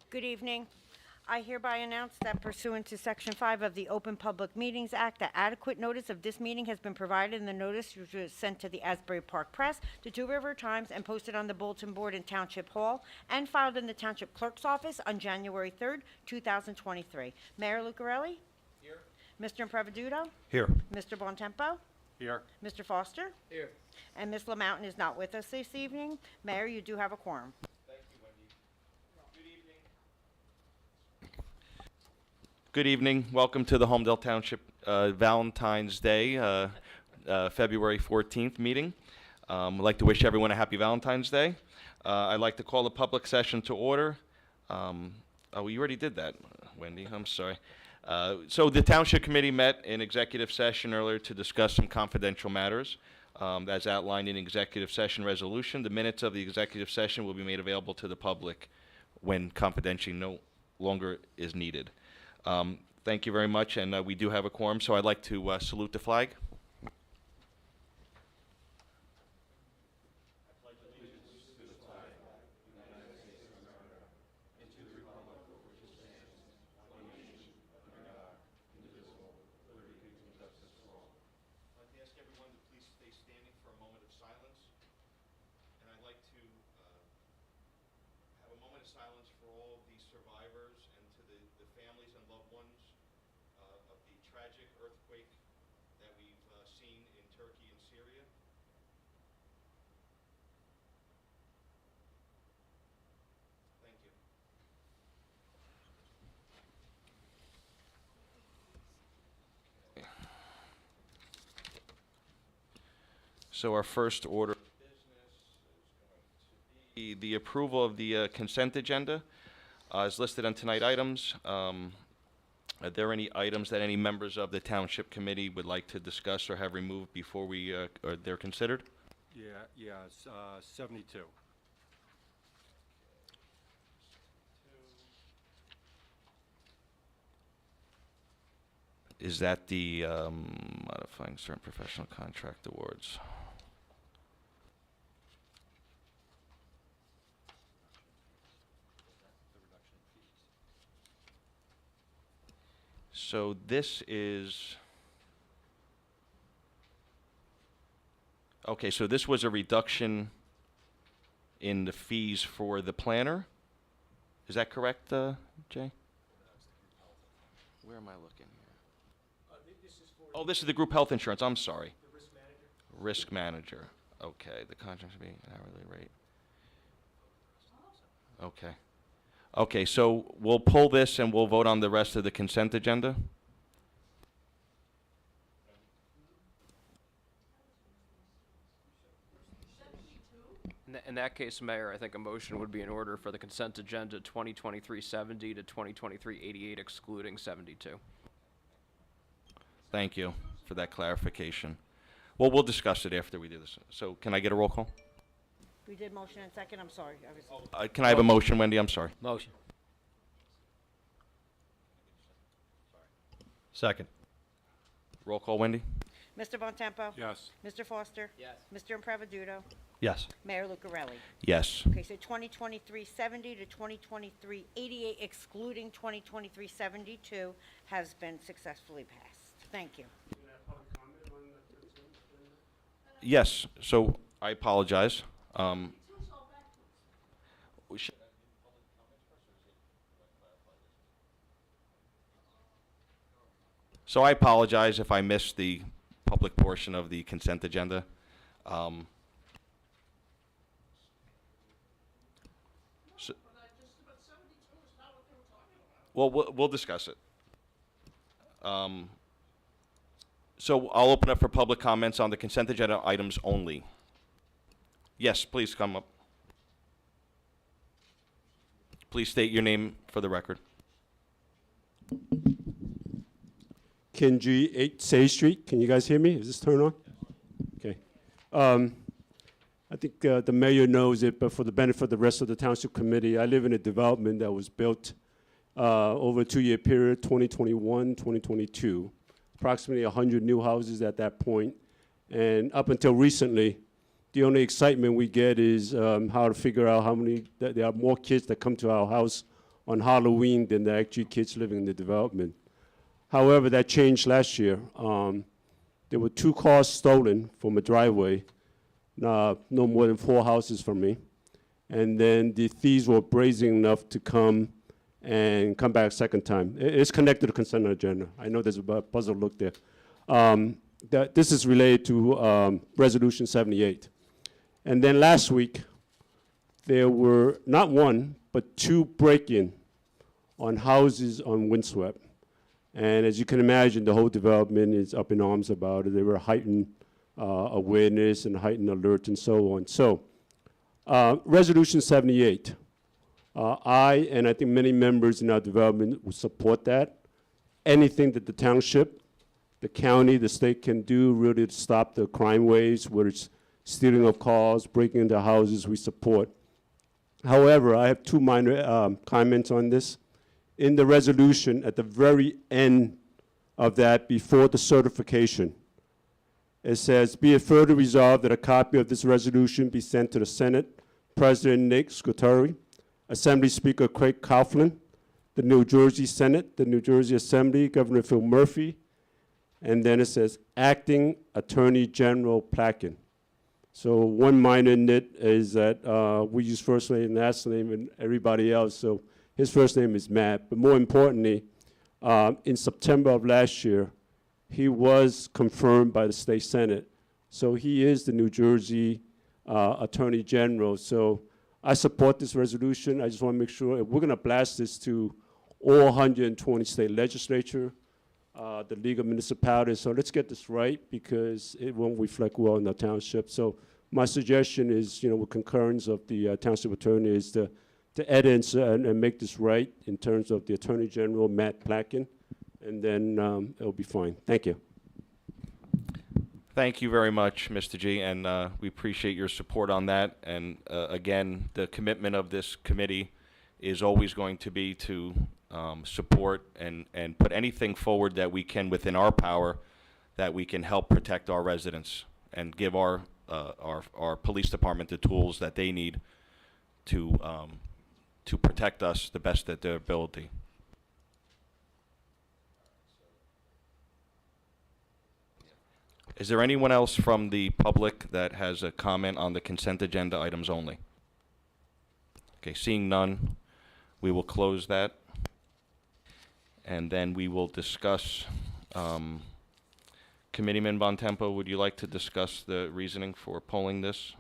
Good evening. I hereby announce that pursuant to Section 5 of the Open Public Meetings Act, that adequate notice of this meeting has been provided, and the notice was sent to the Asbury Park Press, the Two River Times, and posted on the bulletin board in Township Hall, and filed in the Township Clerk's office on January 3rd, 2023. Mayor Lucarelli? Here. Mr. Impreviduto? Here. Mr. Bontempo? Here. Mr. Foster? Here. And Ms. LaMountain is not with us this evening. Mayor, you do have a quorum. Thank you, Wendy. Good evening. Welcome to the Holmdel Township Valentine's Day, February 14th meeting. I'd like to wish everyone a happy Valentine's Day. I'd like to call the public session to order. Oh, you already did that, Wendy. I'm sorry. So the Township Committee met in executive session earlier to discuss some confidential matters. As outlined in executive session resolution, the minutes of the executive session will be made available to the public when confidentiality no longer is needed. Thank you very much, and we do have a quorum, so I'd like to salute the flag. Silence for all of the survivors and to the families and loved ones of the tragic earthquake that we've seen in Turkey and Syria. Thank you. So our first order the approval of the consent agenda is listed on tonight's items. Are there any items that any members of the Township Committee would like to discuss or have removed before we or they're considered? Yeah, 72. Is that the modifying certain professional contract awards? So this is, okay, so this was a reduction in the fees for the planner? Is that correct, Jay? Where am I looking here? Oh, this is the group health insurance, I'm sorry. The risk manager. Risk manager, okay, the contract should be an hourly rate. Okay. Okay, so we'll pull this and we'll vote on the rest of the consent agenda. In that case, Mayor, I think a motion would be in order for the consent agenda 2023-70 to 2023-88, excluding 72. Thank you for that clarification. Well, we'll discuss it after we do this. So can I get a roll call? We did motion and second. I'm sorry. I was Can I have a motion, Wendy? I'm sorry. Motion. Second. Roll call, Wendy? Mr. Bontempo? Yes. Mr. Foster? Yes. Mr. Impreviduto? Yes. Mayor Lucarelli? Yes. Okay, so 2023-70 to 2023-88, excluding 2023-72, has been successfully passed. Thank you. Yes, so I apologize. So I apologize if I missed the public portion of the consent agenda. So, well, we'll discuss it. So I'll open up for public comments on the consent agenda items only. Yes, please come up. Please state your name for the record. Ken G, 8 Say Street. Can you guys hear me? Is this turned on? Okay. I think the mayor knows it, but for the benefit of the rest of the Township Committee, I live in a development that was built over a 2-year period, 2021, 2022. Approximately 100 new houses at that point. And up until recently, the only excitement we get is how to figure out how many, there are more kids that come to our house on Halloween than there are actually kids living in the development. However, that changed last year. There were 2 cars stolen from a driveway, no more than 4 houses from me. And then the thieves were brazen enough to come back a second time. It's connected to consent agenda. I know there's a puzzled look there. This is related to Resolution 78. And then last week, there were not 1, but 2 break-in on houses on Windswept. And as you can imagine, the whole development is up in arms about it. There were heightened awareness and heightened alert and so on. So, Resolution 78, I and I think many members in our development would support that. Anything that the township, the county, the state can do really to stop the crime waves, whether it's stealing of cars, breaking into houses, we support. However, I have 2 minor comments on this. In the resolution, at the very end of that, before the certification, it says, be it further resolved that a copy of this resolution be sent to the Senate, President Nick Scutari, Assembly Speaker Craig Coughlin, the New Jersey Senate, the New Jersey Assembly, Governor Phil Murphy, and then it says, Acting Attorney General Placken. So one minor nit is that we use first name and last name and everybody else, so his first name is Matt. But more importantly, in September of last year, he was confirmed by the state Senate. So he is the New Jersey Attorney General. So I support this resolution. I just want to make sure we're going to blast this to all 120 state legislature, the League of Municipalities. So let's get this right because it won't reflect well in the township. So my suggestion is, with concurrence of the township attorney, is to edit and make this right in terms of the Attorney General, Matt Placken, and then it'll be fine. Thank you. Thank you very much, Mr. G, and we appreciate your support on that. And again, the commitment of this committee is always going to be to support and put anything forward that we can within our power that we can help protect our residents and give our police department the tools that they need to protect us the best at their ability. Is there anyone else from the public that has a comment on the consent agenda items only? Okay, seeing none, we will close that. And then we will discuss, Committeeman Bontempo, would you like to discuss the reasoning for polling this?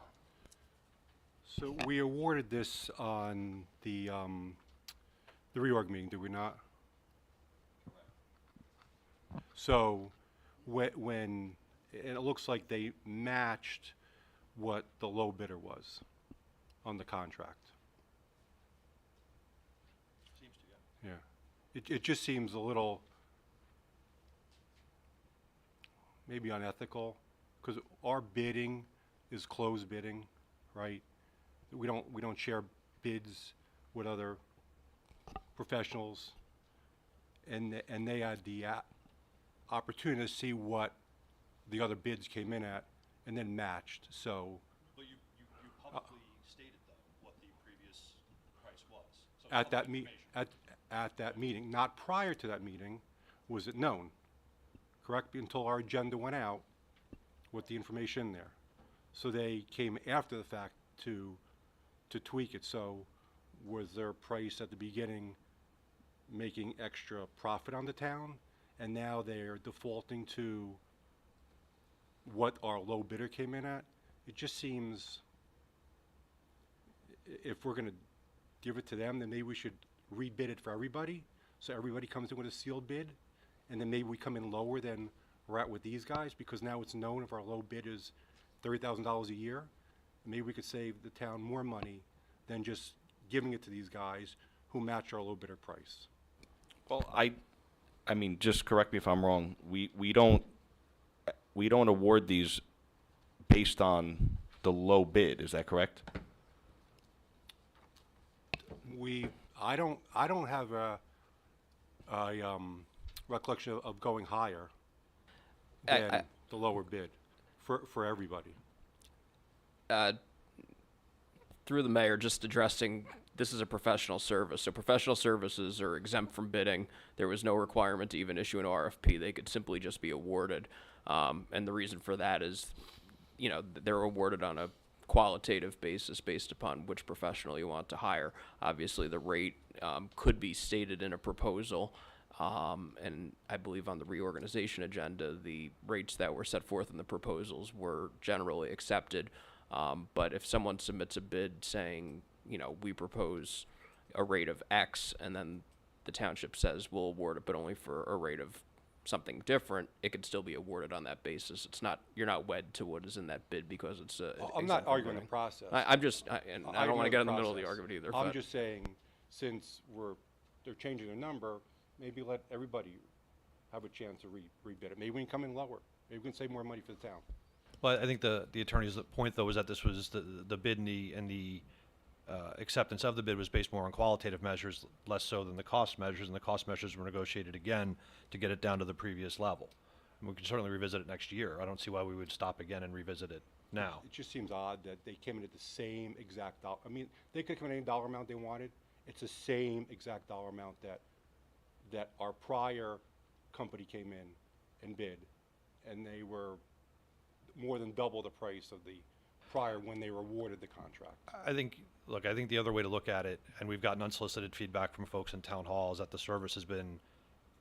So we awarded this on the reorg meeting, did we not? So when it looks like they matched what the low bidder was on the contract. Seems to, yeah. It just seems a little maybe unethical because our bidding is closed bidding, right? We don't share bids with other professionals, and they had the opportunity to see what the other bids came in at, and then matched. So But you publicly stated, though, what the previous price was. So at that public information. at that meeting, not prior to that meeting, was it known, correct? Until our agenda went out with the information there. So they came after the fact to tweak it. So was their price at the beginning making extra profit on the town, and now they're defaulting to what our low bidder came in at? It just seems, if we're gonna give it to them, then maybe we should rebid it for everybody, so everybody comes in with a sealed bid, and then maybe we come in lower than we're at with these guys, because now it's known if our low bid is $30,000 a year, maybe we could save the town more money than just giving it to these guys who match our low bidder price. Well, I mean, just correct me if I'm wrong. We don't award these based on the low bid. Is that correct? I don't have a recollection of going higher than the lower bid for everybody. Through the mayor, just addressing this is a professional service, so professional services are exempt from bidding. There was no requirement to even issue an RFP. They could simply just be awarded. And the reason for that is, you know, they're awarded on a qualitative basis based upon which professional you want to hire. Obviously, the rate could be stated in a proposal. And I believe on the reorganization agenda, the rates that were set forth in the proposals were generally accepted. But if someone submits a bid saying, you know, we propose a rate of X, and then the township says we'll award it, but only for a rate of something different, it could still be awarded on that basis. It's not, you're not wed to what is in that bid because it's I'm exempt not from arguing the bidding. process. And I don't want to get in the middle of the process. argument either. I'm but- just saying, since they're changing their number, maybe let everybody have a chance to rebid it. Maybe we can come in lower. Maybe we can save more money for the town. Well, I think the attorney's point, though, was that this was the bid and the acceptance of the bid was based more on qualitative measures, less so than the cost measures, and the cost measures were negotiated again to get it down to the previous level. And we can certainly revisit it next year. I don't see why we would stop again and revisit it now. It just seems odd that they came in at the same exact dollar. I mean, they could come in any dollar amount they wanted. It's the same exact dollar amount that our prior company came in and bid, and they were more than double the price of the prior when they were awarded the contract. I think the other way to look at it, and we've gotten unsolicited feedback from folks in town hall, is that the service has been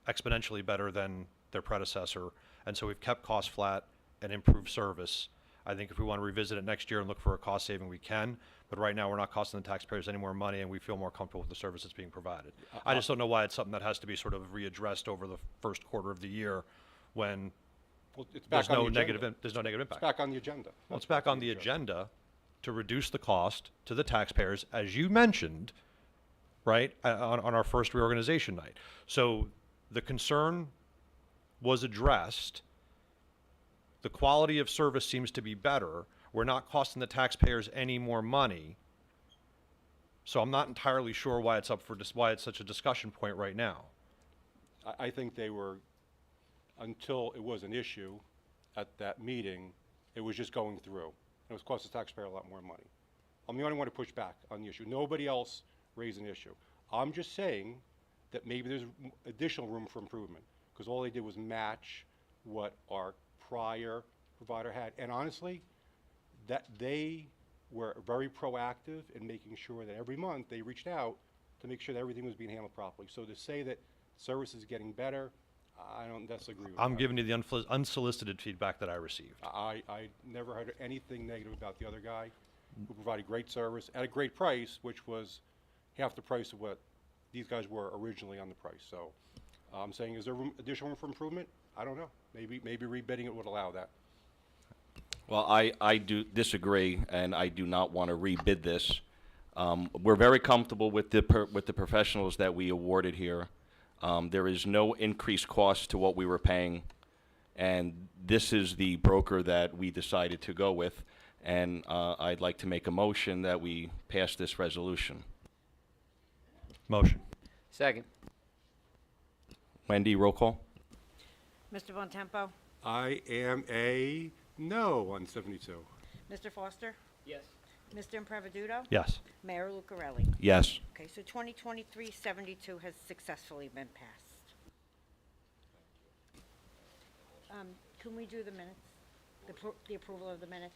exponentially better than their predecessor, and so we've kept costs flat and improved service. I think if we want to revisit it next year and look for a cost saving, we can, but right now we're not costing the taxpayers any more money, and we feel more comfortable with the service that's being provided. I just don't know why it's something that has to be sort of readdressed over the first quarter of the year when Well, it's there's back on no the negative, agenda. there's no negative It's impact. back on the agenda. Well, it's back on the agenda to reduce the cost to the taxpayers, as you mentioned, right, on our first reorganization night. So the concern was addressed. The quality of service seems to be better. We're not costing the taxpayers any more money. So I'm not entirely sure why it's why it's such a discussion point right now. I think they were, until it was an issue at that meeting, it was just going through. It was costing the taxpayer a lot more money. I'm the only one to push back on the issue. Nobody else raised an issue. I'm just saying that maybe there's additional room for improvement, because all they did was match what our prior provider had. And honestly, that they were very proactive in making sure that every month they reached out to make sure that everything was being handled properly. So to say that service is getting better, I don't necessarily agree with I'm that. giving you the unsolicited feedback that I received. I never heard anything negative about the other guy, who provided great service at a great price, which was half the price of what these guys were originally on the price. So I'm saying, is there additional room for improvement? I don't know. Maybe rebidding it would allow that. Well, I do disagree, and I do not want to rebid this. We're very comfortable with the professionals that we awarded here. There is no increased cost to what we were paying, and this is the broker that we decided to go with, and I'd like to make a motion that we pass this resolution. Motion. Second. Wendy, roll call? Mr. Bontempo? I am a no on 72. Mr. Foster? Yes. Mr. Impreviduto? Yes. Mayor Lucarelli? Yes. Okay, so 2023-72 has successfully been passed. Can we do the minutes? The approval of the minutes?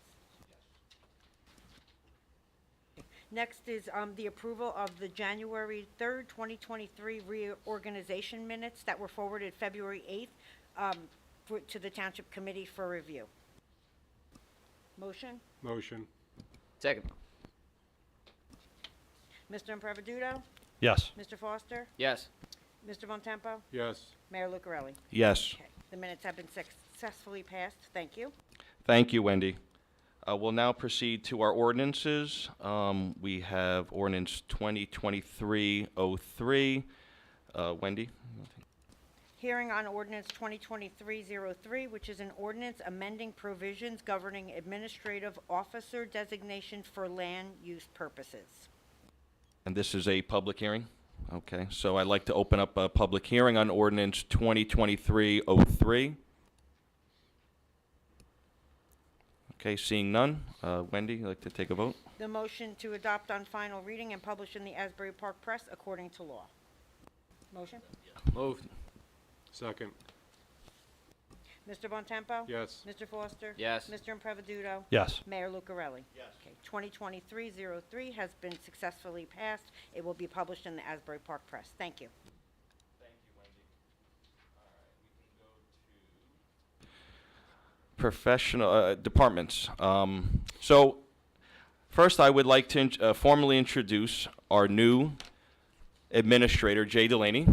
Okay. Next is the approval of the January 3rd, 2023 reorganization minutes that were forwarded February 8th to the Township Committee for review. Motion? Motion. Second. Mr. Impreviduto? Yes. Mr. Foster? Yes. Mr. Bontempo? Yes. Mayor Lucarelli? Yes. Okay, the minutes have been successfully passed. Thank you. Thank you, Wendy. We'll now proceed to our ordinances. We have ordinance 2023-03. Wendy? Hearing on ordinance 2023-03, which is an ordinance amending provisions governing administrative officer designation for land use purposes. And this is a public hearing? Okay, so I'd like to open up a public hearing on ordinance 2023-03. Okay, seeing none. Wendy, you'd like to take a vote? The motion to adopt on final reading and publish in the Asbury Park Press according to law. Motion? Moved. Second. Mr. Bontempo? Yes. Mr. Foster? Yes. Mr. Impreviduto? Yes. Mayor Lucarelli? Yes. Okay, 2023-03 has been successfully passed. It will be published in the Asbury Park Press. Thank you. Thank you, Wendy. All right, we can go to professional departments. So, first, I would like to formally introduce our new administrator, Jay Delaney,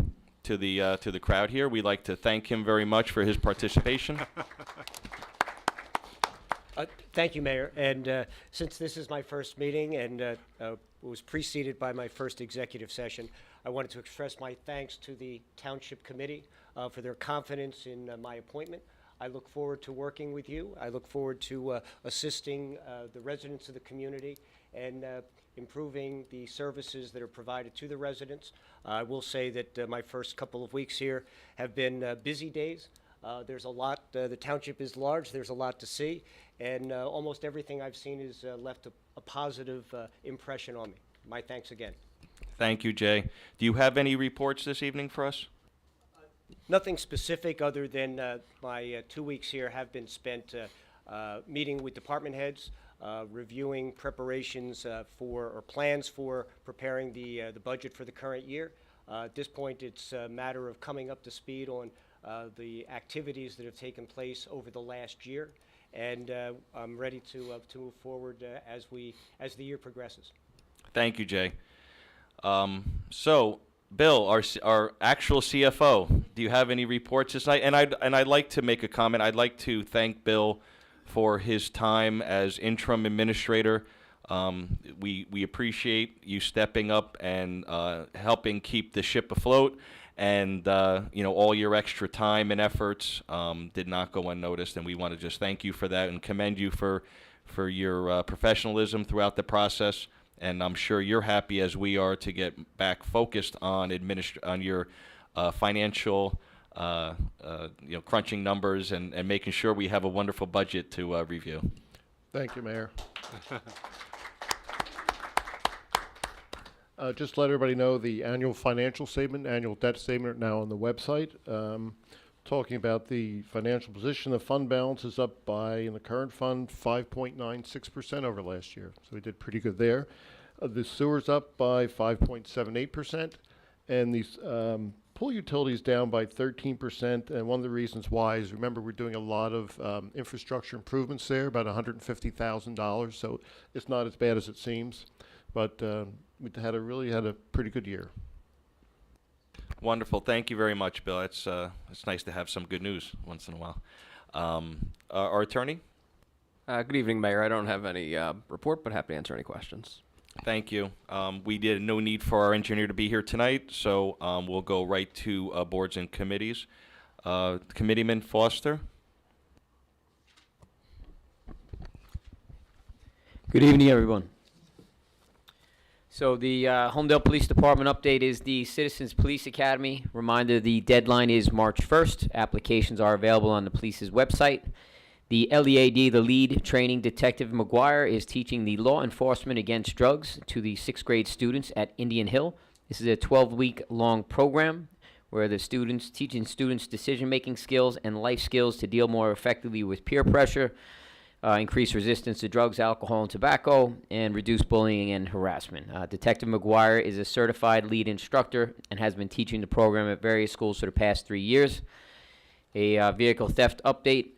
to the crowd here. We'd like to thank him very much for his participation. Thank you, Mayor. And since this is my first meeting and was preceded by my first executive session, I wanted to express my thanks to the Township Committee for their confidence in my appointment. I look forward to working with you. I look forward to assisting the residents of the community and improving the services that are provided to the residents. I will say that my first couple of weeks here have been busy days. There's a lot, the township is large, there's a lot to see, and almost everything I've seen has left a positive impression on me. My thanks again. Thank you, Jay. Do you have any reports this evening for us? Nothing specific other than my 2 weeks here have been spent meeting with department heads, reviewing preparations or plans for preparing the budget for the current year. At this point, it's a matter of coming up to speed on the activities that have taken place over the last year, and I'm ready to move forward as the year progresses. Thank you, Jay. So, Bill, our actual CFO, do you have any reports this night? And I'd like to make a comment. I'd like to thank Bill for his time as interim administrator. We appreciate you stepping up and helping keep the ship afloat, and all your extra time and efforts did not go unnoticed, and we want to just thank you for that and commend you for your professionalism throughout the process. And I'm sure you're happy as we are to get back focused on your financial, crunching numbers and making sure we have a wonderful budget to review. Thank you, Mayor. Just to let everybody know, the annual financial statement, annual debt statement are now on the website. Talking about the financial position, the fund balance is up by, in the current fund, 5.96% over last year. So we did pretty good there. The sewer's up by 5.78%, and these pool utilities down by 13%. And one of the reasons why is, remember, we're doing a lot of infrastructure improvements there, about $150,000. So it's not as bad as it seems, but we really had a pretty good year. Wonderful. Thank you very much, Bill. It's nice to have some good news once in a while. Our attorney? Good evening, Mayor. I don't have any report, but happy to answer any questions. Thank you. We did no need for our engineer to be here tonight, so we'll go right to boards and committees. Committeeman Foster? Good evening, everyone. So the Holmdel Police Department update is the Citizens Police Academy. Reminder, the deadline is March 1st. Applications are available on the police's website. The LEAD, the lead training Detective McGuire, is teaching the law enforcement against drugs to the 6th grade students at Indian Hill. This is a 12-week long program where the students teaching students decision-making skills and life skills to deal more effectively with peer pressure, increase resistance to drugs, alcohol, and tobacco, and reduce bullying and harassment. Detective McGuire is a certified lead instructor and has been teaching the program at various schools for the past 3 years. A vehicle theft update.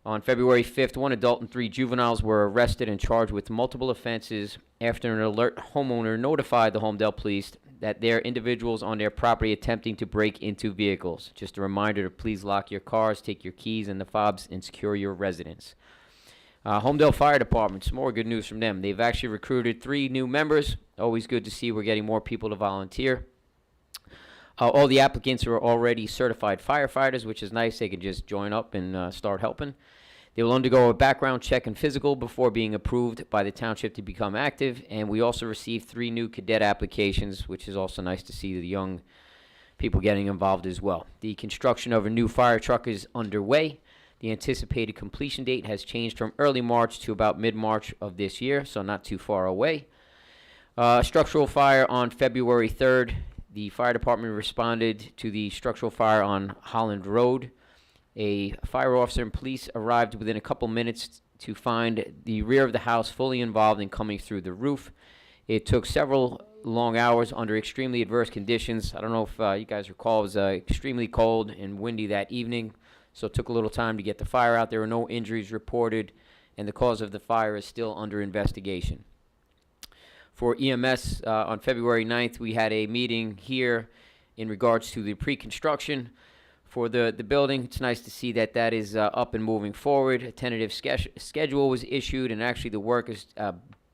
On February 5th, 1 adult and 3 juveniles were arrested and charged with multiple offenses after an alert homeowner notified the Holmdel police that there are individuals on their property attempting to break into vehicles. Just a reminder to please lock your cars, take your keys and the fobs, and secure your residence. Holmdel Fire Department, some more good news from them. They've actually recruited 3 new members. Always good to see we're getting more people to volunteer. All the applicants are already certified firefighters, which is nice. They can just join up and start helping. They will undergo a background check and physical before being approved by the township to become active. And we also received 3 new cadet applications, which is also nice to see the young people getting involved as well. The construction of a new fire truck is underway. The anticipated completion date has changed from early March to about mid-March of this year, so not too far away. Structural fire on February 3rd. The fire department responded to the structural fire on Holland Road. A fire officer and police arrived within a couple minutes to find the rear of the house fully involved in coming through the roof. It took several long hours under extremely adverse conditions. I don't know if you guys recall, it was extremely cold and windy that evening, so it took a little time to get the fire out. There were no injuries reported, and the cause of the fire is still under investigation. For EMS, on February 9th, we had a meeting here in regards to the pre-construction for the building. It's nice to see that that is up and moving forward. A tentative schedule was issued, and actually the work is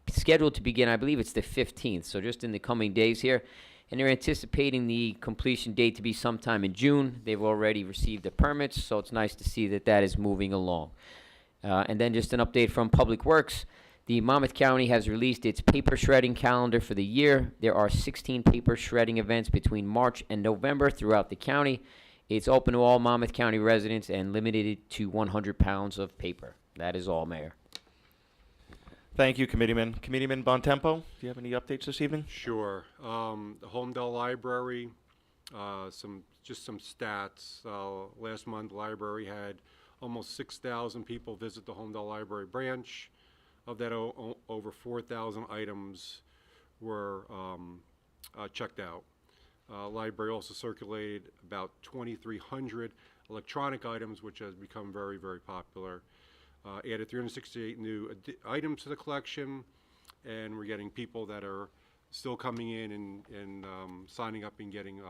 scheduled to begin, I believe it's the 15th, so just in the coming days here. And they're anticipating the completion date to be sometime in June. They've already received the permits, so it's nice to see that that is moving along. And then just an update from Public Works. The Monmouth County has released its paper shredding calendar for the year. There are 16 paper shredding events between March and November throughout the county. It's open to all Monmouth County residents and limited to 100 pounds of paper. That is all, Mayor. Thank you, Committeeman. Committeeman Bontempo, do you have any updates this evening? Sure. The Holmdel Library, some stats. Last month, the library had almost 6,000 people visit the Holmdel Library branch. Of that, over 4,000 items were checked out. Library also circulated about 2,300 electronic items, which has become very, very popular. Added 368 new items to the collection, and we're getting people that are still coming in and signing up and getting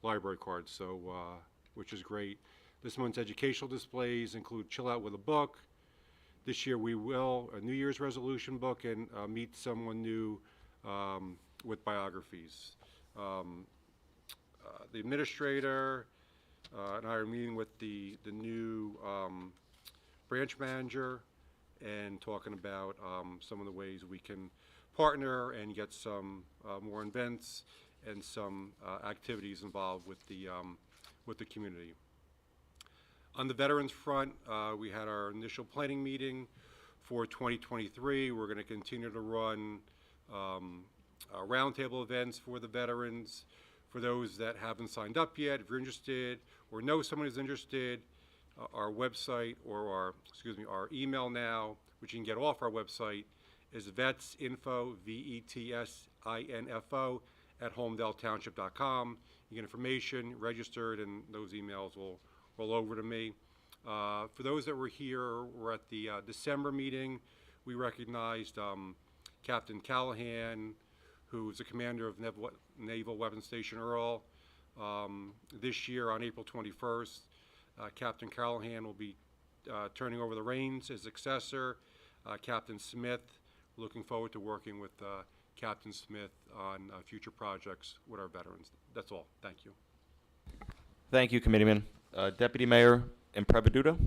library cards, so which is great. This month's educational displays include Chill Out with a Book. This year we will, a New Year's resolution book, and meet someone new with biographies. The administrator and I are meeting with the new branch manager and talking about some of the ways we can partner and get some more events and some activities involved with the community. On the veterans front, we had our initial planning meeting for 2023. We're going to continue to run roundtable events for the veterans. For those that haven't signed up yet, if you're interested or know someone who's interested, our website or our email now, which you can get off our website, is vetsinfo, VETSINFO, @holmdeltownship.com. You get information, registered, and those emails will roll over to me. For those that were here, we're at the December meeting. We recognized Captain Callahan, who's the commander of Naval Weapons Station Earl. This year, on April 21st, Captain Callahan will be turning over the reins as successor. Captain Smith, looking forward to working with Captain Smith on future projects with our veterans. That's all. Thank you. Thank you, Committeeman. Deputy Mayor Impreveduto.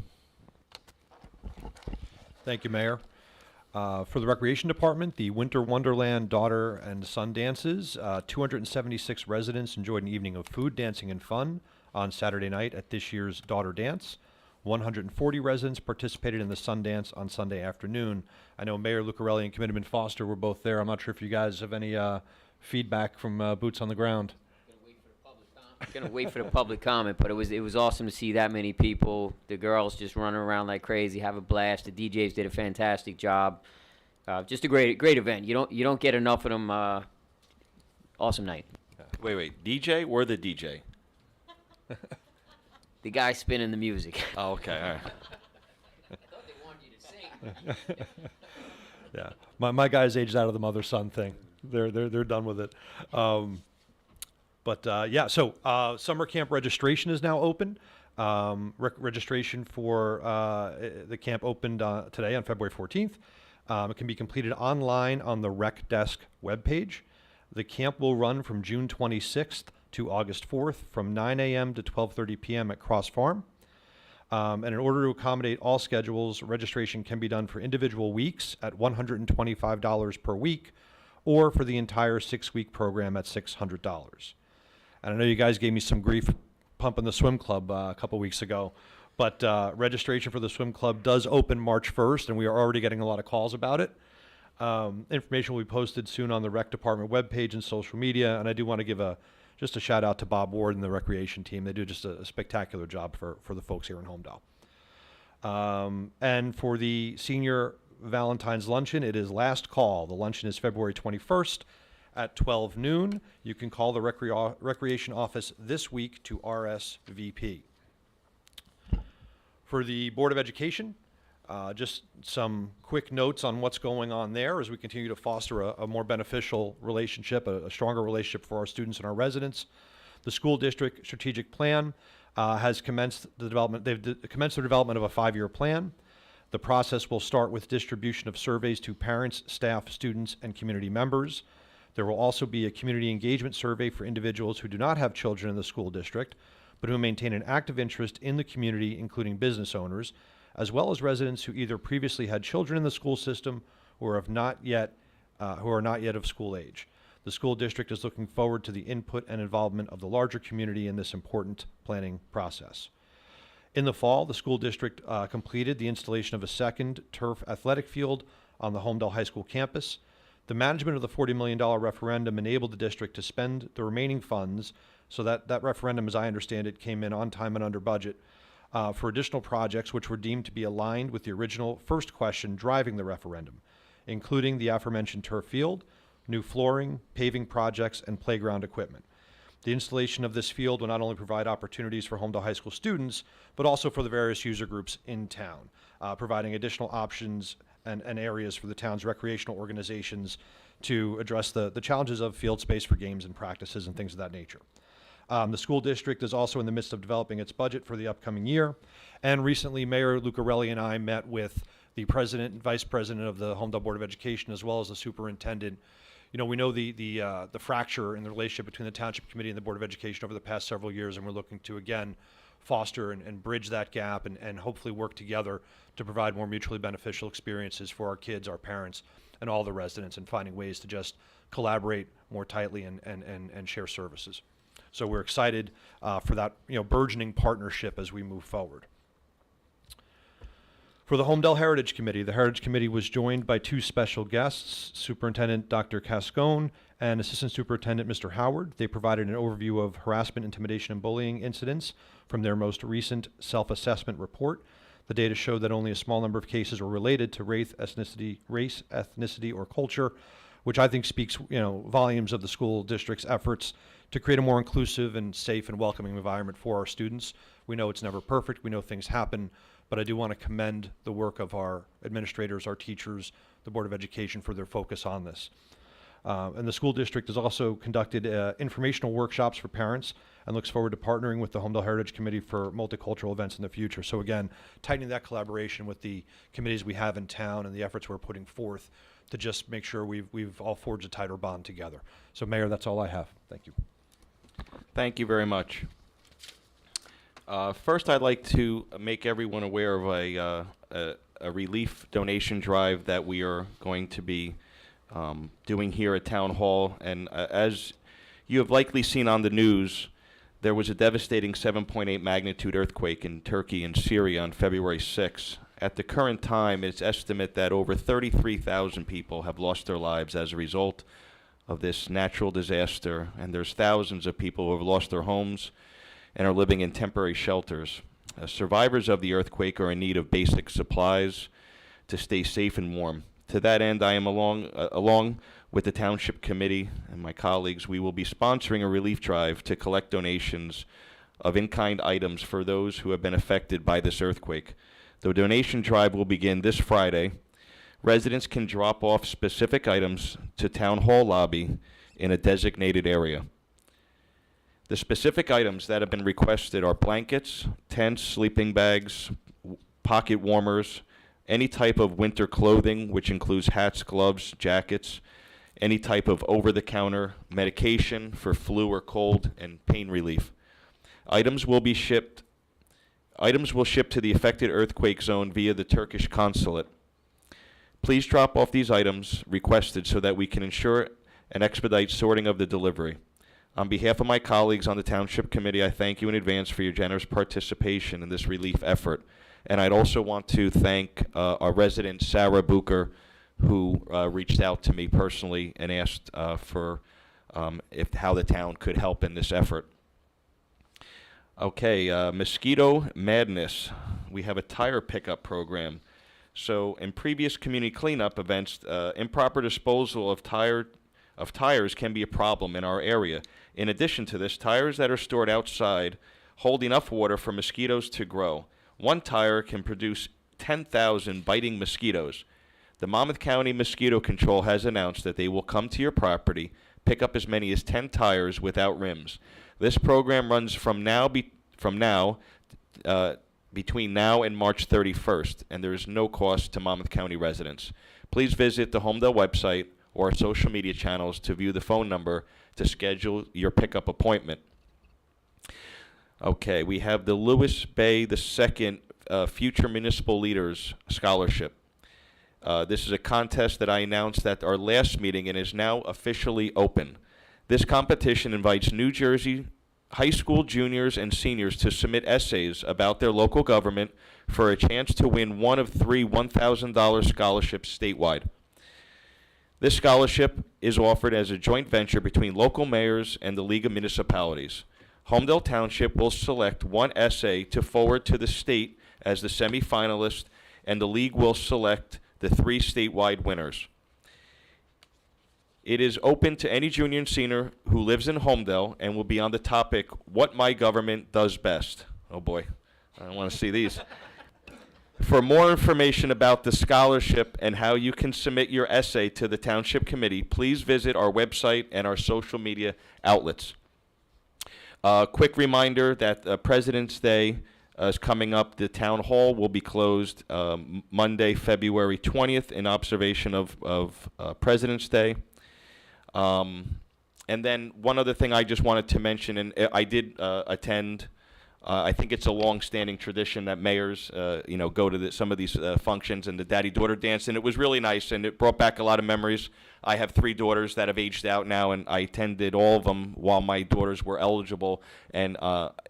Thank you, Mayor. For the Recreation Department, the Winter Wonderland Daughter and Son Dances, 276 residents enjoyed an evening of food, dancing, and fun on Saturday night at this year's Daughter Dance. 140 residents participated in the Sun Dance on Sunday afternoon. I know Mayor Lucarelli and Committeeman Foster were both there. I'm not sure if you guys have any feedback from boots on the ground. Gonna wait for the public comment, but it was awesome to see that many people. The girls just running around like crazy, have a blast. The DJs did a fantastic job. Just a great event. You don't get enough of them. Awesome night. Wait, DJ or the DJ? The guy spinning the music. Oh, okay, all right. I thought they wanted you to sing. Yeah, my guys aged out of the mother-son thing. They're done with it. So summer camp registration is now open. Registration for the camp opened today on February 14th. It can be completed online on the Rec Desk webpage. The camp will run from June 26th to August 4th from 9 a.m. to 12:30 p.m. at Cross Farm. And in order to accommodate all schedules, registration can be done for individual weeks at $125 per week, or for the entire 6-week program at $600. And I know you guys gave me some grief pumping the swim club a couple weeks ago, But registration for the swim club does open March 1st, and we are already getting a lot of calls about it. Information will be posted soon on the rec department webpage and social media, and I do want to give just a shout out to Bob Ward and the recreation team. They do just a spectacular job for the folks here in Holmdel. And for the senior Valentine's luncheon, it is last call. The luncheon is February 21st at 12 noon. You can call the recreation office this week to RSVP. For the Board of Education, just some quick notes on what's going on there as we continue to foster a more beneficial relationship, a stronger relationship for our students and our residents. The school district strategic plan has commenced the development. They've commenced the development of a 5-year plan. The process will start with distribution of surveys to parents, staff, students, and community members. There will also be a community engagement survey for individuals who do not have children in the school district, but who maintain an active interest in the community, including business owners, as well as residents who either previously had children in the school system or who are not yet of school age. The school district is looking forward to the input and involvement of the larger community in this important planning process. In the fall, the school district completed the installation of a second turf athletic field on the Holmdel High School campus. The management of the $40 million referendum enabled the district to spend the remaining funds, so that referendum, as I understand it, came in on time and under budget, for additional projects which were deemed to be aligned with the original first question driving the referendum, including the aforementioned turf field, new flooring, paving projects, and playground equipment. The installation of this field will not only provide opportunities for Holmdel High School students, but also for the various user groups in town, providing additional options and areas for the town's recreational organizations to address the challenges of field space for games and practices and things of that nature. The school district is also in the midst of developing its budget for the upcoming year, and recently Mayor Lucarelli and I met with the president and vice president of the Holmdel Board of Education, as well as the superintendent. You know, we know the fracture in the relationship between the Township Committee and the Board of Education over the past several years, and we're looking to, again, foster and bridge that gap and hopefully work together to provide more mutually beneficial experiences for our kids, our parents, and all the residents, and finding ways to just collaborate more tightly and share services. So we're excited for that, burgeoning partnership as we move forward. For the Holmdel Heritage Committee, the Heritage Committee was joined by 2 special guests, Superintendent Dr. Cascone and Assistant Superintendent Mr. Howard. They provided an overview of harassment, intimidation, and bullying incidents from their most recent self-assessment report. The data showed that only a small number of cases were related to race, ethnicity, or culture, which I think speaks, volumes of the school district's efforts to create a more inclusive and safe and welcoming environment for our students. We know it's never perfect. We know things happen. But I do want to commend the work of our administrators, our teachers, the Board of Education for their focus on this. And the school district has also conducted informational workshops for parents and looks forward to partnering with the Holmdel Heritage Committee for multicultural events in the future. So again, tightening that collaboration with the committees we have in town and the efforts we're putting forth to just make sure we've all forged a tighter bond together. So Mayor, that's all I have. Thank you. Thank you very much. First, I'd like to make everyone aware of a relief donation drive that we are going to be doing here at Town Hall. And as you have likely seen on the news, there was a devastating 7.8 magnitude earthquake in Turkey and Syria on February 6. At the current time, it's estimated that over 33,000 people have lost their lives as a result of this natural disaster, and there's thousands of people who have lost their homes and are living in temporary shelters. Survivors of the earthquake are in need of basic supplies to stay safe and warm. To that end, I am along with the Township Committee and my colleagues, we will be sponsoring a relief drive to collect donations of in-kind items for those who have been affected by this earthquake. The donation drive will begin this Friday. Residents can drop off specific items to Town Hall lobby in a designated area. The specific items that have been requested are blankets, tents, sleeping bags, pocket warmers, any type of winter clothing, which includes hats, gloves, jackets, any type of over-the-counter medication for flu or cold, and pain relief. Items will ship to the affected earthquake zone via the Turkish consulate. Please drop off these items requested so that we can ensure and expedite sorting of the delivery. On behalf of my colleagues on the Township Committee, I thank you in advance for your generous participation in this relief effort. And I'd also want to thank our resident, Sarah Bucher, who reached out to me personally and asked for how the town could help in this effort. Okay, mosquito madness. We have a tire pickup program. So in previous community cleanup events, improper disposal of tires can be a problem in our area. In addition to this, tires that are stored outside hold enough water for mosquitoes to grow. One tire can produce 10,000 biting mosquitoes. The Monmouth County Mosquito Control has announced that they will come to your property, pick up as many as 10 tires without rims. This program runs between now and March 31st, and there is no cost to Monmouth County residents. Please visit the Holmdel website or our social media channels to view the phone number to schedule your pickup appointment. Okay, we have the Lewis Bay II Future Municipal Leaders Scholarship. This is a contest that I announced at our last meeting and is now officially open. This competition invites New Jersey high school juniors and seniors to submit essays about their local government for a chance to win one of 3 $1,000 scholarships statewide. This scholarship is offered as a joint venture between local mayors and the League of Municipalities. Holmdel Township will select one essay to forward to the state as the semifinalist, and the league will select the 3 statewide winners. It is open to any junior and senior who lives in Holmdel and will be on the topic, What My Government Does Best. Oh boy, I want to see these. For more information about the scholarship and how you can submit your essay to the Township Committee, please visit our website and our social media outlets. Quick reminder that President's Day is coming up. The Town Hall will be closed Monday, February 20th in observation of President's Day. And then one other thing I just wanted to mention, and I did attend, I think it's a long-standing tradition that mayors, go to some of these functions and the daddy-daughter dance, and it was really nice, and it brought back a lot of memories. I have 3 daughters that have aged out now, and I attended all of them while my daughters were eligible, and,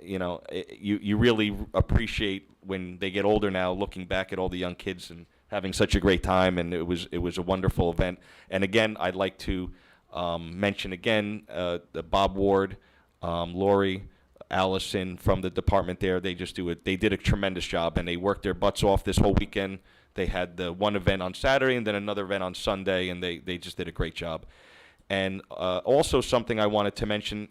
you really appreciate when they get older now, looking back at all the young kids and having such a great time, and it was a wonderful event. And again, I'd like to mention again the Bob Ward, Lori, Allison from the department there. They did a tremendous job, and they worked their butts off this whole weekend. They had the one event on Saturday and then another event on Sunday, and they just did a great job. And also something I wanted to mention,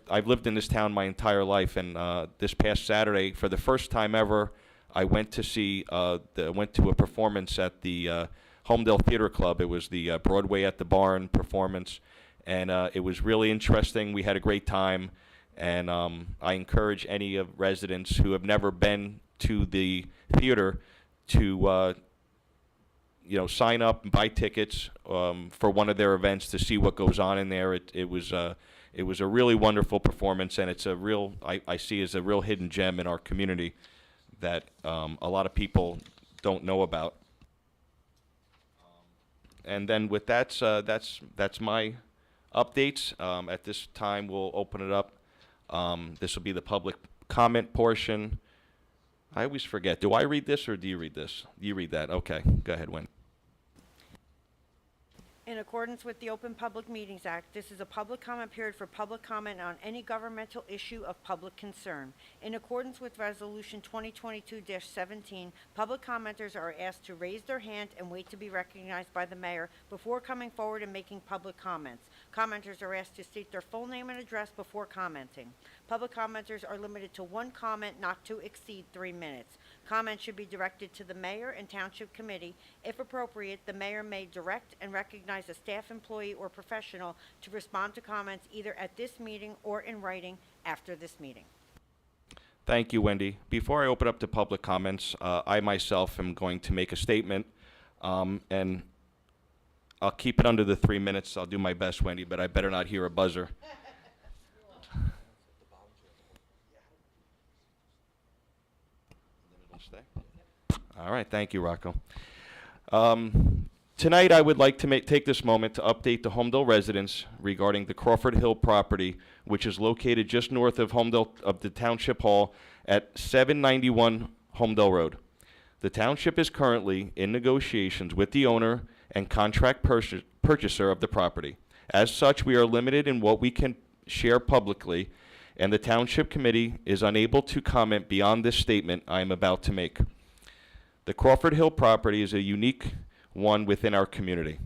I've lived in this town my entire life, and this past Saturday, for the first time ever, I went to a performance at the Holmdel Theater Club. It was the Broadway at the Barn performance, and it was really interesting. We had a great time, and I encourage any of residents who have never been to the theater to sign up and buy tickets for one of their events to see what goes on in there. It was a really wonderful performance, and it's I see as a real hidden gem in our community that a lot of people don't know about. And then with that's my updates. At this time, we'll open it up. This will be the public comment portion. I always forget. Do I read this or do you read this? You read that. Okay. Go ahead, Wendy. In accordance with the Open Public Meetings Act, this is a public comment period for public comment on any governmental issue of public concern. In accordance with Resolution 2022-17, public commenters are asked to raise their hand and wait to be recognized by the mayor before coming forward and making public comments. Commenters are asked to state their full name and address before commenting. Public commenters are limited to one comment not to exceed 3 minutes. Comments should be directed to the mayor and township committee. If appropriate, the mayor may direct and recognize a staff employee or professional to respond to comments either at this meeting or in writing after this meeting. Thank you, Wendy. Before I open up to public comments, I myself am going to make a statement, and I'll keep it under the 3 minutes. I'll do my best, Wendy, but I better not hear a buzzer. All right, thank you, Rocco. Tonight, I would like to take this moment to update the Holmdel residents regarding the Crawford Hill property, which is located just north of the Township Hall at 791 Holmdel Road. The township is currently in negotiations with the owner and contract purchaser of the property. As such, we are limited in what we can share publicly, and the Township Committee is unable to comment beyond this statement I am about to make. The Crawford Hill property is a unique one within our community.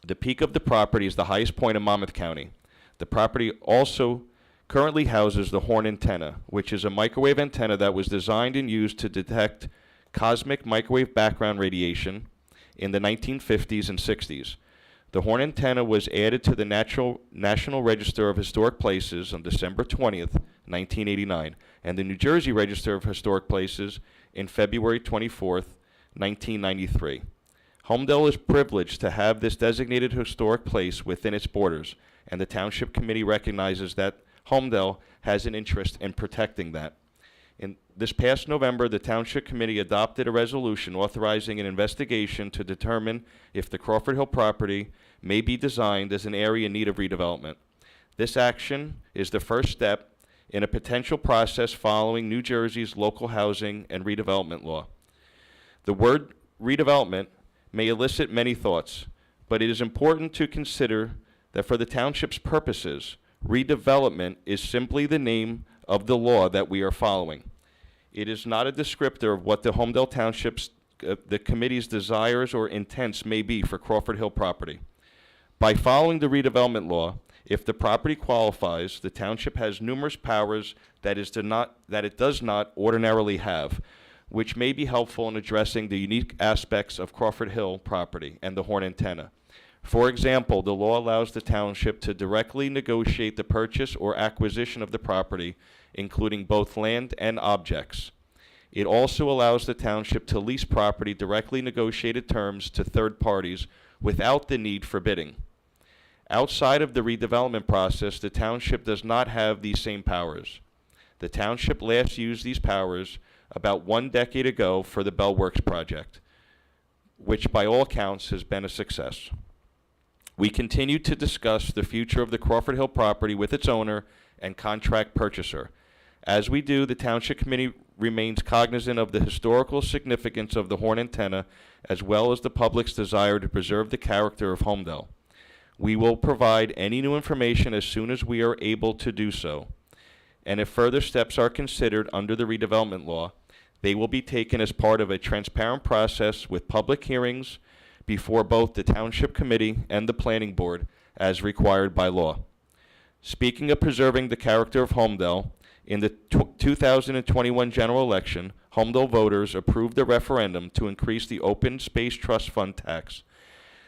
The peak of the property is the highest point in Monmouth County. The property also currently houses the horn antenna, which is a microwave antenna that was designed and used to detect cosmic microwave background radiation in the 1950s and 60s. The horn antenna was added to the National Register of Historic Places on December 20th, 1989, and the New Jersey Register of Historic Places in February 24th, 1993. Holmdel is privileged to have this designated historic place within its borders, and the Township Committee recognizes that Holmdel has an interest in protecting that. In this past November, the Township Committee adopted a resolution authorizing an investigation to determine if the Crawford Hill property may be designed as an area in need of redevelopment. This action is the first step in a potential process following New Jersey's local housing and redevelopment law. The word redevelopment may elicit many thoughts, but it is important to consider that for the township's purposes, redevelopment is simply the name of the law that we are following. It is not a descriptor of what the Holmdel Township's, the committee's desires or intents may be for Crawford Hill property. By following the redevelopment law, if the property qualifies, the township has numerous powers that it does not ordinarily have, which may be helpful in addressing the unique aspects of Crawford Hill property and the horn antenna. For example, the law allows the township to directly negotiate the purchase or acquisition of the property, including both land and objects. It also allows the township to lease property directly negotiated terms to third parties without the need for bidding. Outside of the redevelopment process, the township does not have these same powers. The township last used these powers about 1 decade ago for the Bell Works project, which by all accounts has been a success. We continue to discuss the future of the Crawford Hill property with its owner and contract purchaser. As we do, the Township Committee remains cognizant of the historical significance of the horn antenna, as well as the public's desire to preserve the character of Holmdel. We will provide any new information as soon as we are able to do so. And if further steps are considered under the redevelopment law, they will be taken as part of a transparent process with public hearings before both the Township Committee and the Planning Board as required by law. Speaking of preserving the character of Holmdel, in the 2021 general election, Holmdel voters approved a referendum to increase the Open Space Trust Fund tax.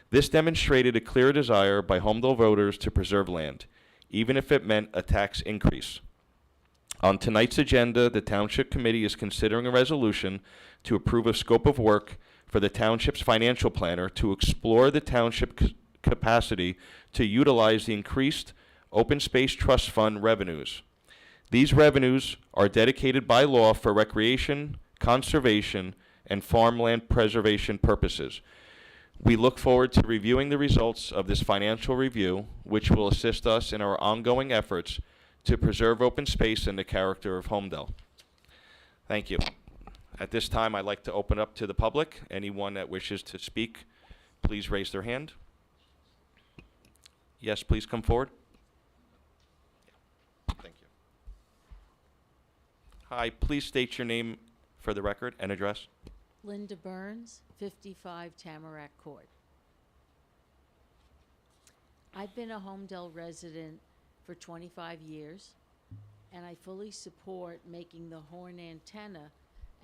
This demonstrated a clear desire by Holmdel voters to preserve land, even if it meant a tax increase. On tonight's agenda, the Township Committee is considering a resolution to approve a scope of work for the Township's financial planner to explore the Township capacity to utilize the increased Open Space Trust Fund revenues. These revenues are dedicated by law for recreation, conservation, and farmland preservation purposes. We look forward to reviewing the results of this financial review, which will assist us in our ongoing efforts to preserve open space and the character of Holmdel. Thank you. At this time, I'd like to open up to the public. Anyone that wishes to speak, please raise their hand. Yes, please come forward. Thank you. Hi, please state your name for the record and address. Linda Burns, 55 Tamarack Court. I've been a Holmdel resident for 25 years, and I fully support making the horn antenna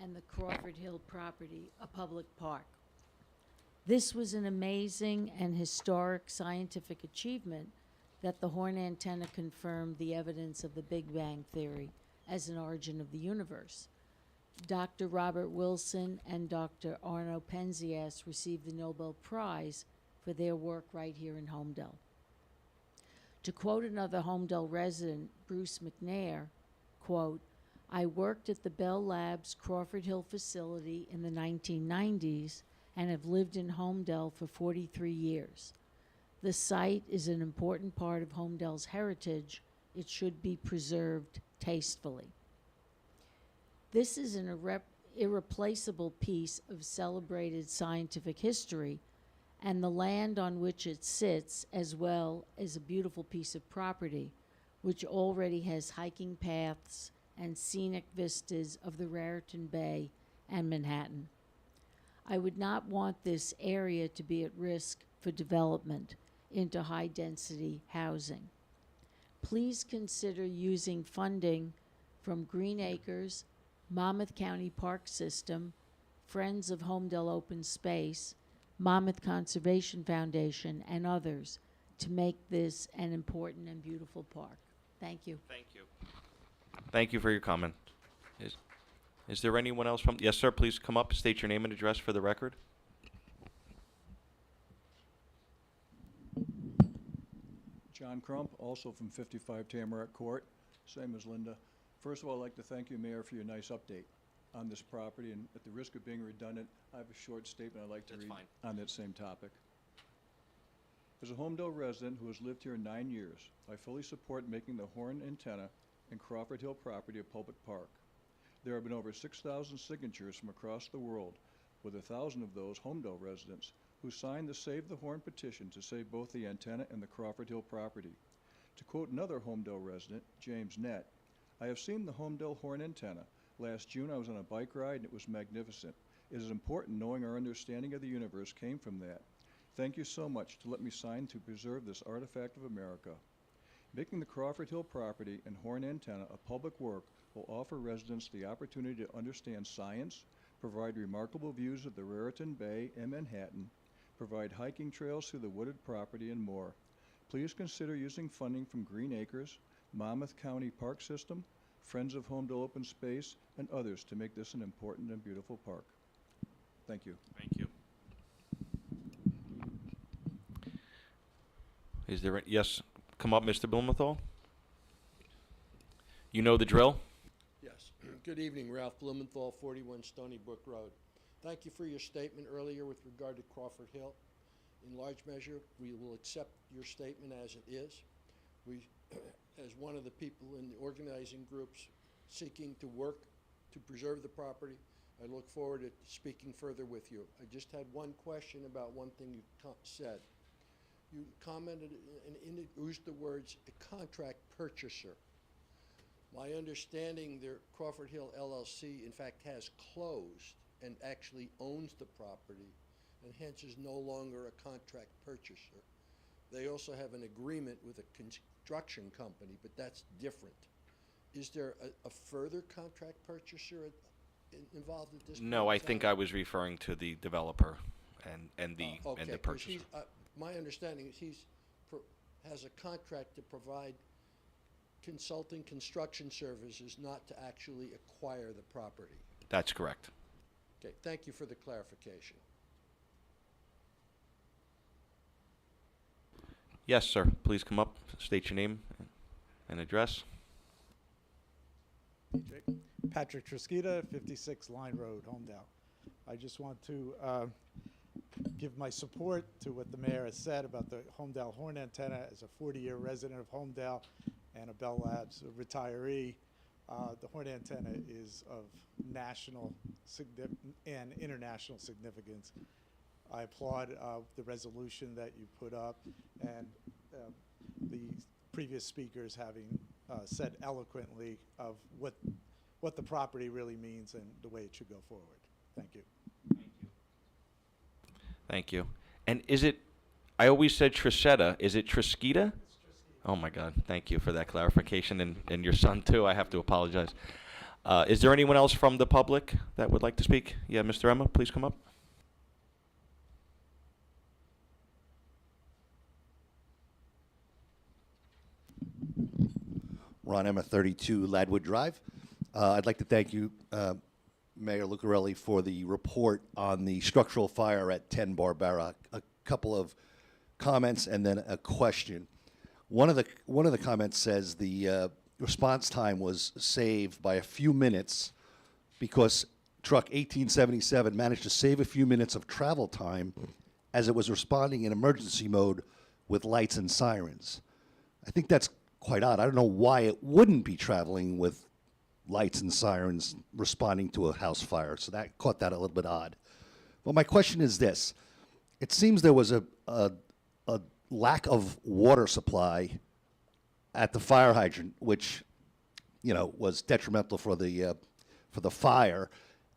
and the Crawford Hill property a public park. This was an amazing and historic scientific achievement that the horn antenna confirmed the evidence of the Big Bang Theory as an origin of the universe. Dr. Robert Wilson and Dr. Arno Penzias received the Nobel Prize for their work right here in Holmdel. To quote another Holmdel resident, Bruce McNair, quote, "I worked at the Bell Labs Crawford Hill facility in the 1990s and have lived in Holmdel for 43 years. The site is an important part of Holmdel's heritage. It should be preserved tastefully. This is an irreplaceable piece of celebrated scientific history, and the land on which it sits, as well as a beautiful piece of property, which already has hiking paths and scenic vistas of the Raritan Bay and Manhattan. I would not want this area to be at risk for development into high-density housing. Please consider using funding from Green Acres, Monmouth County Park System, Friends of Holmdel Open Space, Monmouth Conservation Foundation, and others to make this an important and beautiful park. Thank you. Thank you. Thank you for your comment. Is there anyone else from? Yes, sir. Please come up, state your name and address for the record. John Crump, also from 55 Tamarack Court, same as Linda. First of all, I'd like to thank you, Mayor, for your nice update on this property, and at the risk of being redundant, I have a short statement I'd like to read on that same topic. As a Holmdel resident who has lived here 9 years, I fully support making the horn antenna and Crawford Hill property a public park. There have been over 6,000 signatures from across the world, with 1,000 of those Holmdel residents who signed the Save the Horn petition to save both the antenna and the Crawford Hill property. To quote another Holmdel resident, James Nett, "I have seen the Holmdel horn antenna. Last June I was on a bike ride and it was magnificent. It is important knowing our understanding of the universe came from that. Thank you so much to let me sign to preserve this artifact of America." Making the Crawford Hill property and horn antenna a public work will offer residents the opportunity to understand science, provide remarkable views of the Raritan Bay and Manhattan, provide hiking trails through the wooded property, and more. Please consider using funding from Green Acres, Monmouth County Park System, Friends of Holmdel Open Space, and others to make this an important and beautiful park. Thank you. Thank you. Is there? Yes. Come up, Mr. Blumenthal. You know the drill. Yes. Good evening, Ralph Blumenthal, 41 Stony Brook Road. Thank you for your statement earlier with regard to Crawford Hill. In large measure, we will accept your statement as it is. We, as one of the people in the organizing groups seeking to work to preserve the property, I look forward to speaking further with you. I just had one question about one thing you said. You commented and used the words a contract purchaser. My understanding, the Crawford Hill LLC, in fact, has closed and actually owns the property, and hence is no longer a contract purchaser. They also have an agreement with a construction company, but that's different. Is there a further contract purchaser involved at this point? No, I think I was referring to the developer and the purchaser. My understanding is he has a contract to provide consulting construction services, not to actually acquire the property. That's correct. Okay, thank you for the clarification. Yes, sir. Please come up, state your name and address. Patrick Trisquita, 56 Line Road, Holmdel. I just want to give my support to what the mayor has said about the Holmdel horn antenna. As a 40-year resident of Holmdel and a Bell Labs retiree, the horn antenna is of national and international significance. I applaud the resolution that you put up, and the previous speakers having said eloquently of what the property really means and the way it should go forward. Thank you. Thank you. And is it, I always said Trisetta, is it Trisquita? Oh my God, thank you for that clarification, and your son too, I have to apologize. Is there anyone else from the public that would like to speak? Yeah, Mr. Emma, please come up. Ron Emma, 32 Ladwood Drive. I'd like to thank you, Mayor Lucarelli, for the report on the structural fire at 10 Barbera. A couple of comments and then a question. One of the comments says the response time was saved by a few minutes because truck 1877 managed to save a few minutes of travel time as it was responding in emergency mode with lights and sirens. I think that's quite odd. I don't know why it wouldn't be traveling with lights and sirens responding to a house fire, so that caught that a little bit odd. But my question is this. It seems there was a lack of water supply at the fire hydrant, which, you know, was detrimental for the fire,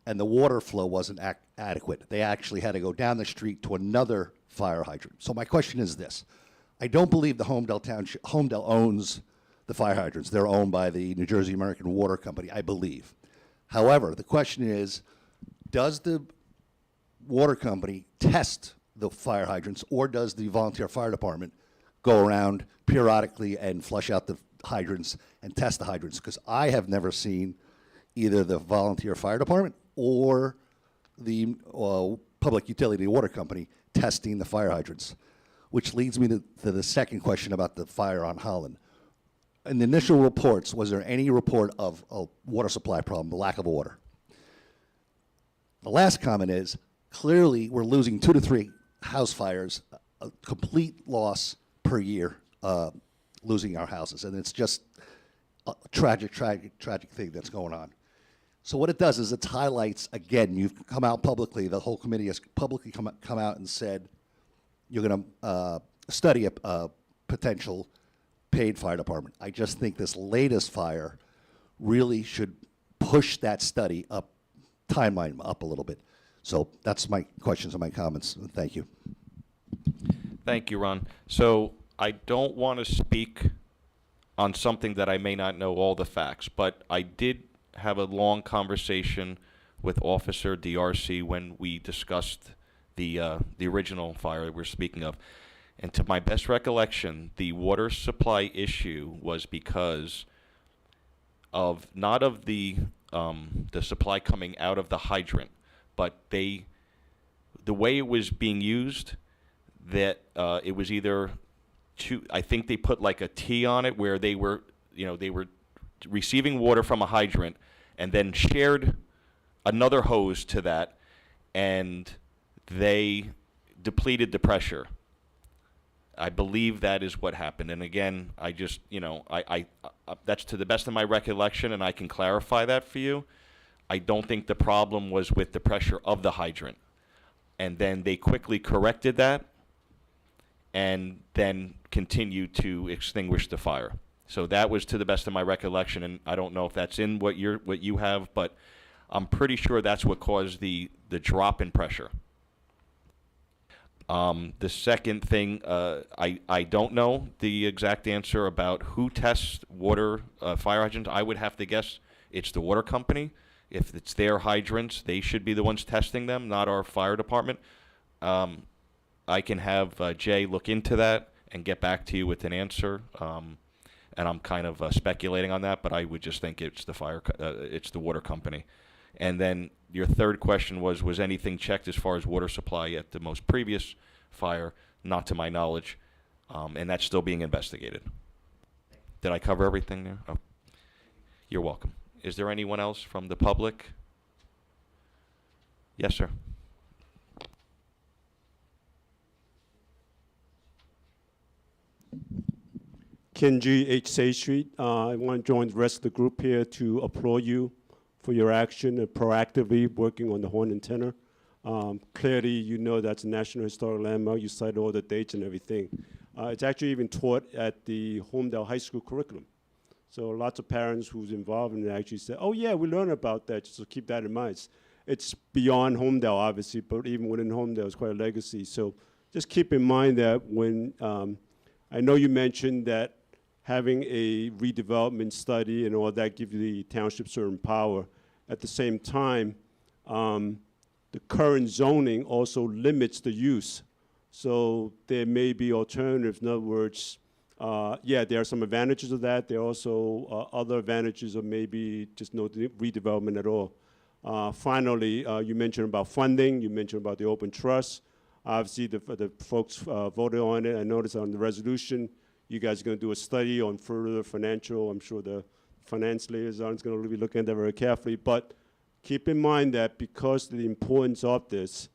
and the water flow wasn't adequate. They actually had to go down the street to another fire hydrant. So my question is this. I don't believe the Holmdel Township, Holmdel owns the fire hydrants. They're owned by the New Jersey American Water Company, I believe. However, the question is, does the water company test the fire hydrants, or does the volunteer fire department go around periodically and flush out the hydrants and test the hydrants? Because I have never seen either the volunteer fire department or the public utility water company testing the fire hydrants, which leads me to the second question about the fire on Holland. In the initial reports, was there any report of a water supply problem, the lack of water? The last comment is, clearly we're losing 2 to 3 house fires, a complete loss per year, losing our houses. And it's just a tragic thing that's going on. So what it does is it highlights, again, you've come out publicly, the whole committee has publicly come out and said you're going to study a potential paid fire department. I just think this latest fire really should push that study up, timeline up a little bit. So that's my questions and my comments. Thank you. Thank you, Ron. So I don't want to speak on something that I may not know all the facts, but I did have a long conversation with Officer DRC when we discussed the original fire we're speaking of. And to my best recollection, the water supply issue was because of not of the supply coming out of the hydrant, but the way it was being used, that it was either I think they put like a T on it where they were receiving water from a hydrant and then shared another hose to that, and they depleted the pressure. I believe that is what happened. And again, I just, I that's to the best of my recollection, and I can clarify that for you. I don't think the problem was with the pressure of the hydrant. And then they quickly corrected that and then continued to extinguish the fire. So that was to the best of my recollection, and I don't know if that's in what you have, but I'm pretty sure that's what caused the drop in pressure. The second thing, I don't know the exact answer about who tests water fire hydrants. I would have to guess it's the water company. If it's their hydrants, they should be the ones testing them, not our fire department. I can have Jay look into that and get back to you with an answer. And I'm kind of speculating on that, but I would just think it's it's the water company. And then your third question was anything checked as far as water supply at the most previous fire? Not to my knowledge, and that's still being investigated. Did I cover everything there? Oh, you're welcome. Is there anyone else from the public? Yes, sir. Ken G, 8 Sage Street. I want to join the rest of the group here to applaud you for your action and proactively working on the horn antenna. Clearly, you know that's a National Historic Landmark. You cite all the dates and everything. It's actually even taught at the Holmdel High School curriculum. So lots of parents who's involved in it actually say, oh yeah, we learned about that, so keep that in mind. It's beyond Holmdel, obviously, but even within Holmdel, it's quite a legacy. So just keep in mind that when, I know you mentioned that having a redevelopment study and all that gives the township certain power. At the same time, the current zoning also limits the use. So there may be alternatives. In other words, yeah, there are some advantages of that. There are also other advantages of maybe just no redevelopment at all. Finally, you mentioned about funding. You mentioned about the open trust. Obviously, the folks voted on it. I noticed on the resolution, you guys are going to do a study on further financial. I'm sure the finance liaison is going to be looking at that very carefully. But keep in mind that because of the importance of this,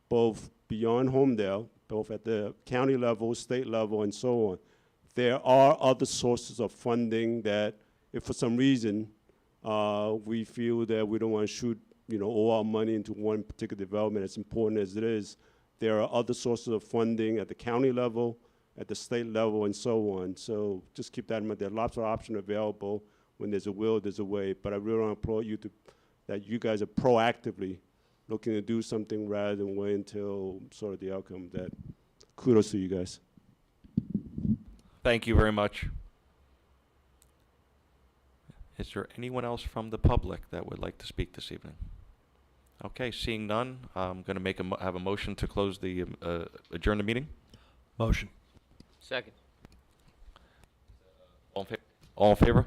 both beyond Holmdel, both at the county level, state level, and so on, there are other sources of funding that, if for some reason we feel that we don't want to shoot, all our money into one particular development, as important as it is, there are other sources of funding at the county level, at the state level, and so on. So just keep that in mind. There are lots of options available. When there's a will, there's a way. But I really want to applaud you that you guys are proactively looking to do something rather than wait until sort of the outcome. That kudos to you guys. Thank you very much. Is there anyone else from the public that would like to speak this evening? Okay, seeing none, I'm going to have a motion to close the adjourn the meeting. Motion. Second. All in favor?